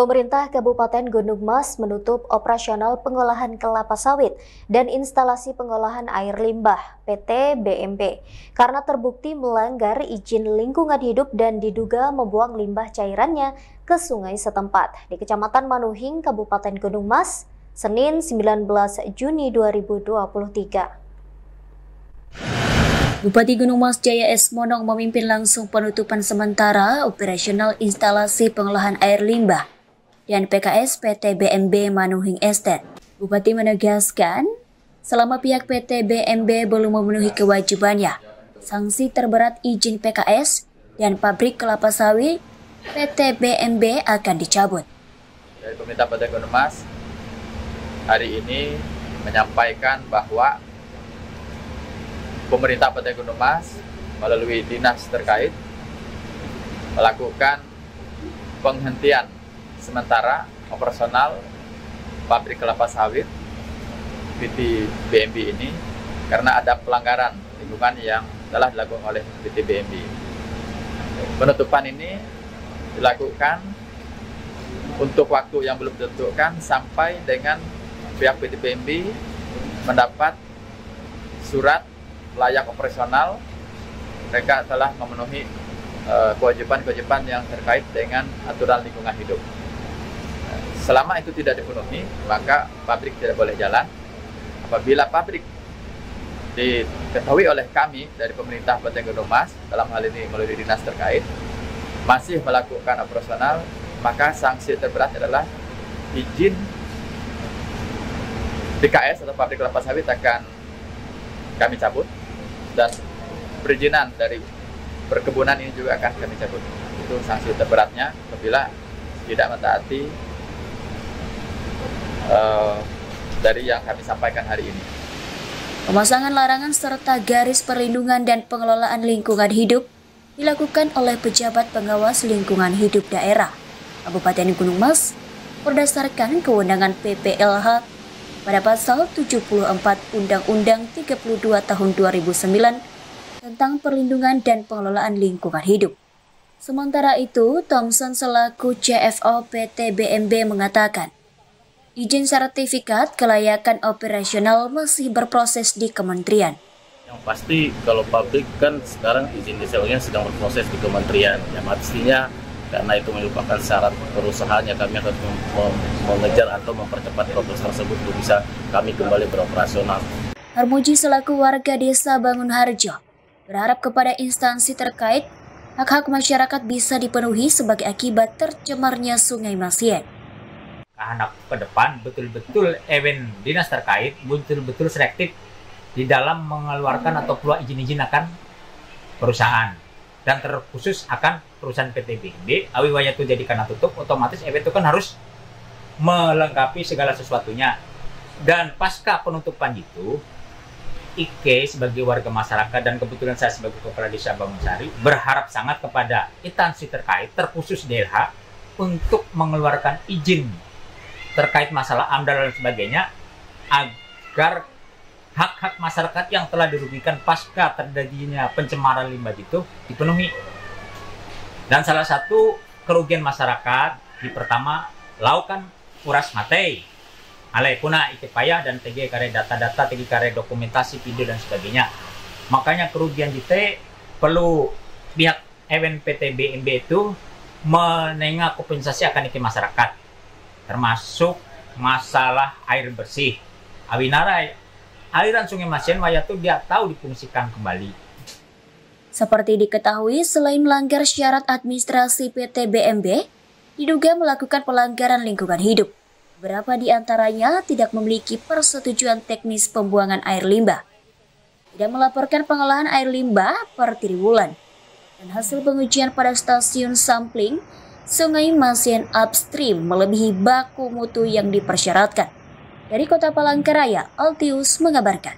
Pemerintah Kabupaten Gunung Mas menutup operasional pengolahan kelapa sawit dan instalasi pengolahan air limbah PT BMB karena terbukti melanggar izin lingkungan hidup dan diduga membuang limbah cairannya ke sungai setempat di Kecamatan Manuhing, Kabupaten Gunung Mas, Senin 19 Juni 2023. Bupati Gunung Mas Jaya S. Monong memimpin langsung penutupan sementara operasional instalasi pengolahan air limbah dan PKS PT BMB Manuhing Estate. Bupati menegaskan, selama pihak PT BMB belum memenuhi kewajibannya, sanksi terberat izin PKS dan pabrik kelapa sawit PT BMB akan dicabut. Dari pemerintah Kabupaten Gunung Mas, hari ini menyampaikan bahwa pemerintah Kabupaten Gunung Mas melalui dinas terkait melakukan penghentian sementara operasional pabrik kelapa sawit PT BMB ini karena ada pelanggaran lingkungan yang telah dilakukan oleh PT BMB. Penutupan ini dilakukan untuk waktu yang belum ditentukan sampai dengan pihak PT BMB mendapat surat layak operasional. Mereka telah memenuhi kewajiban-kewajiban yang terkait dengan aturan lingkungan hidup. Selama itu tidak dipenuhi, maka pabrik tidak boleh jalan. Apabila pabrik diketahui oleh kami dari pemerintah Kabupaten Gunung Mas, dalam hal ini melalui dinas terkait, masih melakukan operasional, maka sanksi terberat adalah izin PKS atau pabrik kelapa sawit akan kami cabut, dan perizinan dari perkebunan ini juga akan kami cabut. Itu sanksi terberatnya apabila tidak mentaati dari yang kami sampaikan hari ini. Pemasangan larangan serta garis perlindungan dan pengelolaan lingkungan hidup dilakukan oleh pejabat pengawas lingkungan hidup daerah Kabupaten Gunung Mas berdasarkan kewenangan PPLH pada pasal 74 Undang-Undang 32 tahun 2009 tentang perlindungan dan pengelolaan lingkungan hidup. Sementara itu, Thompson selaku CFO PT BMB mengatakan, izin sertifikat kelayakan operasional masih berproses di kementerian. Yang pasti kalau pabrik kan sekarang izin disewanya sedang berproses di kementerian. Yang pastinya karena itu merupakan syarat perusahaannya, kami akan mengejar atau mempercepat proses tersebut untuk bisa kami kembali beroperasional. Harmuji selaku warga desa Bangun Harjo berharap kepada instansi terkait hak-hak masyarakat bisa dipenuhi sebagai akibat tercemarnya Sungai Masien. Anak ke depan betul-betul event dinas terkait betul-betul selektif di dalam mengeluarkan atau keluar izin-izin akan perusahaan, dan terkhusus akan perusahaan PT BMB. Awiwaya itu jadi karena tutup, otomatis event itu kan harus melengkapi segala sesuatunya. Dan pasca penutupan itu, Ike sebagai warga masyarakat dan kebetulan saya sebagai kepala desa Bangunsari berharap sangat kepada instansi terkait, terkhusus DLH, untuk mengeluarkan izin terkait masalah AMDAL dan sebagainya, agar hak-hak masyarakat yang telah dirugikan pasca terjadinya pencemaran limbah itu dipenuhi. Dan salah satu kerugian masyarakat di pertama laukan uras matei, ale puna ike payah dan TG kare data-data, TG kare dokumentasi video dan sebagainya. Makanya kerugian kita perlu pihak event PT BMB itu menengah kompensasi akan ike masyarakat, termasuk masalah air bersih. Awinara aliran Sungai Masien waya itu dia tahu difungsikan kembali. Seperti diketahui, selain melanggar syarat administrasi PT BMB, diduga melakukan pelanggaran lingkungan hidup. Beberapa di antaranya tidak memiliki persetujuan teknis pembuangan air limbah, tidak melaporkan pengolahan air limbah per triwulan, dan hasil pengujian pada stasiun sampling Sungai Masien upstream melebihi baku mutu yang dipersyaratkan. Dari Kota Palangkaraya, Altius mengabarkan.